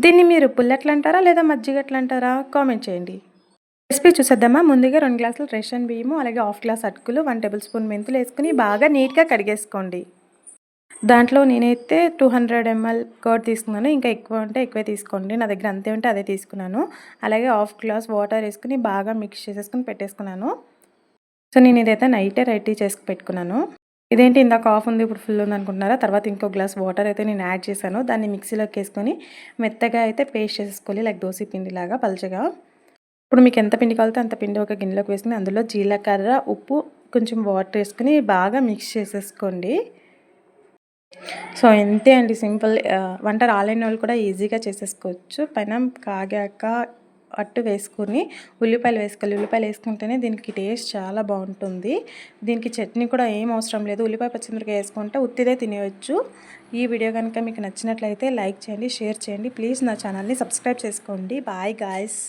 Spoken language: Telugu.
దీన్ని మీరు పుల్లట్లంటారా లేదా మజ్జిగట్లంటారా? కామెంట్ చేయండి. రెసిపీ చూసేద్దామా? ముందుగా 2 గ్లాసులు రేషన్ బియ్యము, అలాగే హాఫ్ గ్లాస్ అటుకులు, 1 టేబుల్ స్పూన్ మెంతులేసుకొని బాగా నీట్‌గా కడిగేసుకోండి. దాంట్లో నేనైతే 200 ఎంఎల్ కర్డ్ తీసుకున్నాను. ఇంకా ఎక్కువ ఉంటే ఎక్కువే తీసుకోండి. నా దగ్గర అంతే ఉంటే అదే తీసుకున్నాను. అలాగే హాఫ్ గ్లాస్ వాటర్ ఏసుకొని బాగా మిక్స్ చేసేసుకొని పెట్టేసుకున్నాను. సో, నేను ఇదైతే నైటే రెడీ చేసి పెట్టుకున్నాను. ఇదేంటి ఇందాక హాఫ్ ఉంది ఇప్పుడు ఫుల్ ఉంది అనుకుంటున్నారా? తర్వాత ఇంకో గ్లాస్ వాటర్ అయితే నేను యాడ్ చేశాను. దాన్ని మిక్సీలోకి వేసుకొని మెత్తగా అయితే పేస్ట్ చేసేసుకోవాలి. లైక్ దోస పిండిలాగా పల్చగా. ఇప్పుడు మీకు ఎంత పిండి కావాలితే అంత పిండి ఒక గిన్నెలోకి వేసుకొని అందులో జీలకర్ర, ఉప్పు, కొంచెం వాటర్ వేసుకొని బాగా మిక్స్ చేసేసుకోండి. సో, ఇంతే అండి సింపుల్. వంట రాలేని వాళ్ళు కూడా ఈజీగా చేసేసుకోవచ్చు. పెనం కాగాక అట్టు వేసుకొని ఉల్లిపాయలు వేసుకోవాలి. ఉల్లిపాయలు వేసుకుంటేనే దీనికి టేస్ట్ చాలా బాగుంటుంది. దీనికి చట్నీ కూడా ఏం అవసరం లేదు. ఉల్లిపాయ పచ్చిమిరపకాయ వేసుకుంటే ఉత్తిదే తినేయచ్చు. ఈ వీడియో కనుక మీకు నచ్చినట్లయితే లైక్ చేయండి, షేర్ చేయండి. ప్లీజ్ నా ఛానల్ని సబ్స్క్రైబ్ చేసుకోండి. Bye guys.